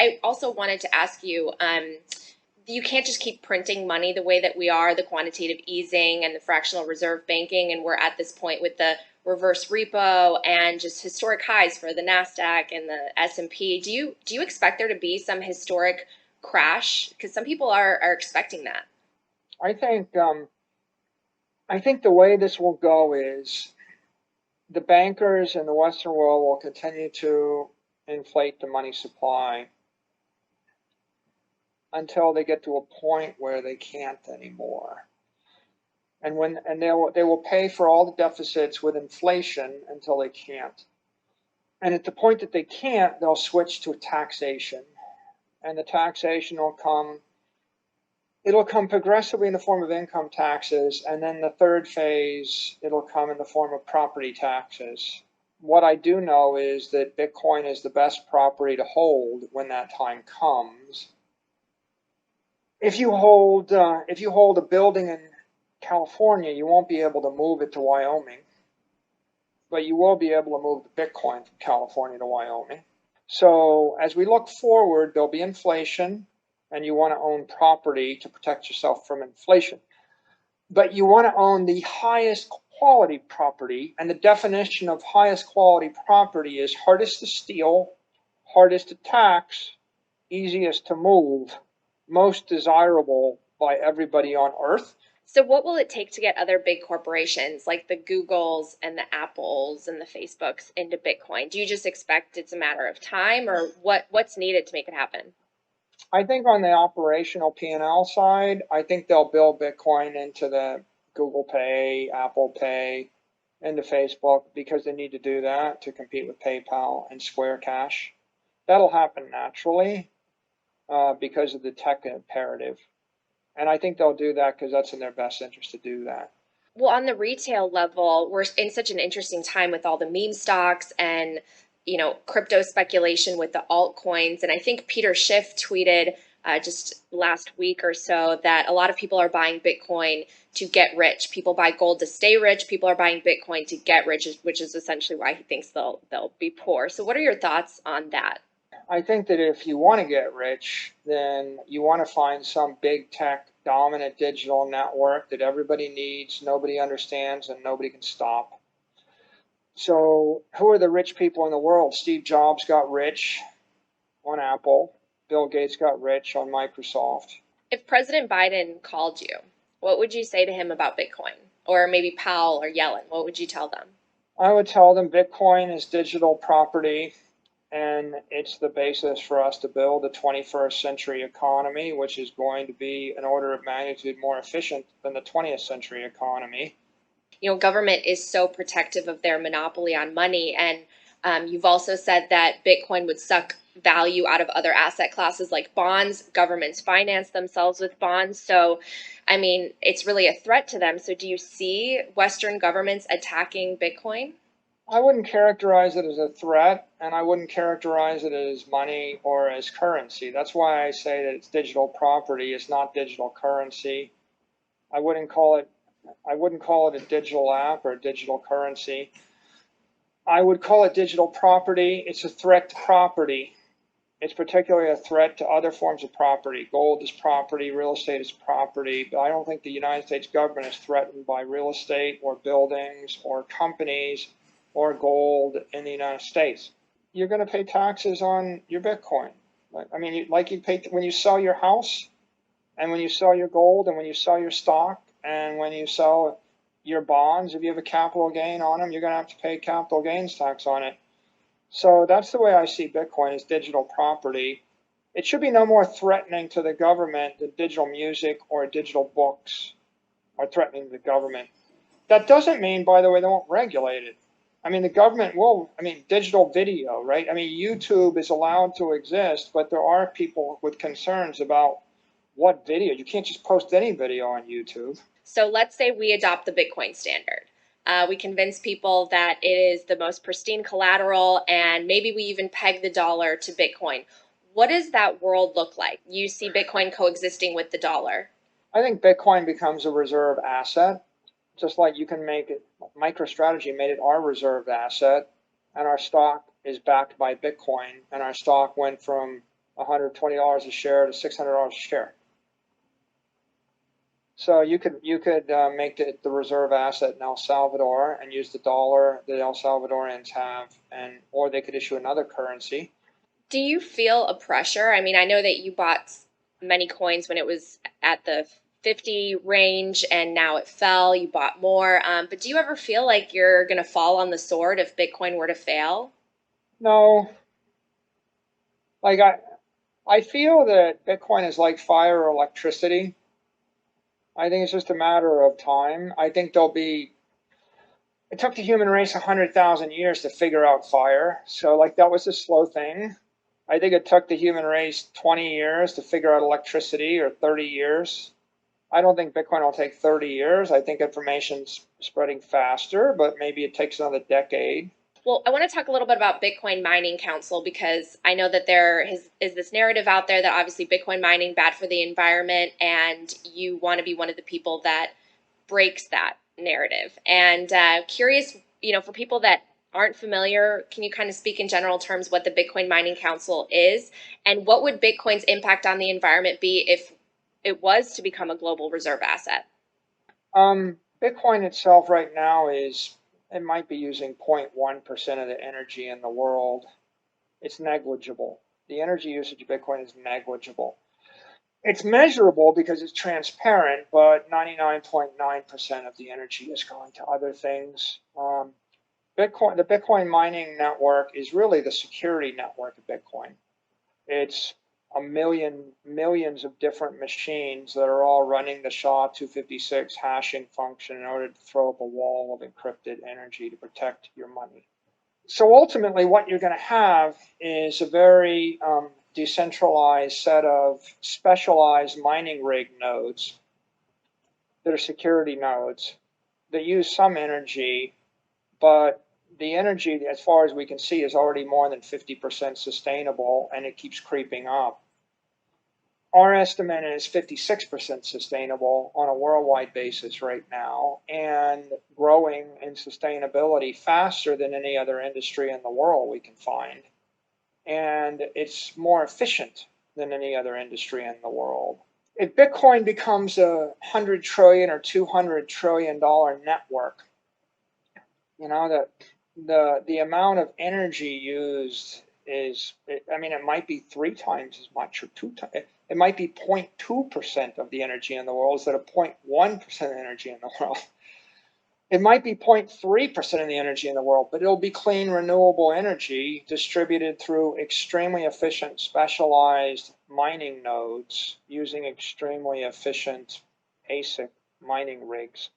I also wanted to ask you, you can't just keep printing money the way that we are, the quantitative easing and the fractional reserve banking, and we're at this point with the reverse repo and just historic highs for the NASDAQ and the S&P. Do you expect there to be some historic crash? Because some people are expecting that. I think the way this will go is the bankers in the Western world will continue to inflate the money supply until they get to a point where they can't anymore. And they will pay for all the deficits with inflation until they can't. And at the point that they can't, they'll switch to taxation. And the taxation will come, it'll come progressively in the form of income taxes, and then the third phase, it'll come in the form of property taxes. What I do know is that Bitcoin is the best property to hold when that time comes. If you hold a building in California, you won't be able to move it to Wyoming, but you will be able to move the Bitcoin from California to Wyoming. So as we look forward, there'll be inflation, and you want to own property to protect yourself from inflation. But you want to own the highest quality property, and the definition of highest quality property is hardest to steal, hardest to tax, easiest to move, most desirable by everybody on earth. So what will it take to get other big corporations like the Googles and the Apples and the Facebooks into Bitcoin? Do you just expect it's a matter of time, or what's needed to make it happen? I think on the operational P&L side, I think they'll build Bitcoin into the Google Pay, Apple Pay, into Facebook, because they need to do that to compete with PayPal and Square Cash. That'll happen naturally because of the tech imperative. And I think they'll do that because that's in their best interest to do that. Well, on the retail level, we're in such an interesting time with all the meme stocks and crypto speculation with the altcoins. And I think Peter Schiff tweeted just last week or so that a lot of people are buying Bitcoin to get rich. People buy gold to stay rich. People are buying Bitcoin to get rich, which is essentially why he thinks they'll be poor. So what are your thoughts on that? I think that if you want to get rich, then you want to find some big tech dominant digital network that everybody needs, nobody understands, and nobody can stop. So who are the rich people in the world? Steve Jobs got rich on Apple. Bill Gates got rich on Microsoft. If President Biden called you, what would you say to him about Bitcoin? Or maybe Powell or Yellen, what would you tell them? I would tell them Bitcoin is digital property, and it's the basis for us to build a 21st century economy, which is going to be an order of magnitude more efficient than the 20th century economy. Government is so protective of their monopoly on money, and you've also said that Bitcoin would suck value out of other asset classes like bonds. Governments finance themselves with bonds. So, I mean, it's really a threat to them. So do you see Western governments attacking Bitcoin? I wouldn't characterize it as a threat, and I wouldn't characterize it as money or as currency. That's why I say that it's digital property. It's not digital currency. I wouldn't call it a digital app or a digital currency. I would call it digital property. It's a threat to property. It's particularly a threat to other forms of property. Gold is property, real estate is property, but I don't think the United States government is threatened by real estate or buildings or companies or gold in the United States. You're going to pay taxes on your Bitcoin. I mean, like you pay when you sell your house, and when you sell your gold, and when you sell your stock, and when you sell your bonds, if you have a capital gain on them, you're going to have to pay capital gains tax on it. So that's the way I see Bitcoin, as digital property. It should be no more threatening to the government than digital music or digital books are threatening to the government. That doesn't mean, by the way, they won't regulate it. I mean, the government will, digital video, right? I mean, YouTube is allowed to exist, but there are people with concerns about what video. You can't just post any video on YouTube. So let's say we adopt the Bitcoin standard. We convince people that it is the most pristine collateral, and maybe we even peg the dollar to Bitcoin. What does that world look like? You see Bitcoin coexisting with the dollar? I think Bitcoin becomes a reserve asset, just like you can make it. MicroStrategy made it our reserve asset, and our stock is backed by Bitcoin, and our stock went from $120 a share to $600 a share. So you could make it the reserve asset in El Salvador and use the dollar that El Salvadorians have, or they could issue another currency. Do you feel a pressure? I mean, I know that you bought many coins when it was at the 50 range and now it fell. You bought more. But do you ever feel like you're going to fall on the sword if Bitcoin were to fail? No. Like I feel that Bitcoin is like fire or electricity. I think it's just a matter of time. I think it took the human race 100,000 years to figure out fire. So like that was a slow thing. I think it took the human race 20 years to figure out electricity, or 30 years. I don't think Bitcoin will take 30 years. I think information's spreading faster, but maybe it takes another decade. Well, I want to talk a little bit about Bitcoin Mining Council, because I know that there is this narrative out there that obviously Bitcoin mining bad for the environment, and you want to be one of the people that breaks that narrative. And curious, for people that aren't familiar, can you kind of speak in general terms what the Bitcoin Mining Council is, and what would Bitcoin's impact on the environment be if it was to become a global reserve asset? Bitcoin itself right now it might be using 0.1% of the energy in the world. It's negligible. The energy usage of Bitcoin is negligible. It's measurable because it's transparent, but 99.9% of the energy is going to other things. The Bitcoin mining network is really the security network of Bitcoin. It's millions of different machines that are all running the SHA-256 hashing function in order to throw up a wall of encrypted energy to protect your money. So ultimately, what you're going to have is a very decentralized set of specialized mining rig nodes that are security nodes that use some energy, but the energy, as far as we can see, is already more than 50% sustainable, and it keeps creeping up. Our estimate is 56% sustainable on a worldwide basis right now, and growing in sustainability faster than any other industry in the world we can find. And it's more efficient than any other industry in the world. If Bitcoin becomes a $100 trillion or $200 trillion network, the amount of energy used it might be 3 times as much, or 2 times. It might be 0.2% of the energy in the world instead of 0.1% of the energy in the world. It might be 0.3% of the energy in the world, but it'll be clean, renewable energy distributed through extremely efficient, specialized mining nodes using extremely efficient ASIC mining rigs.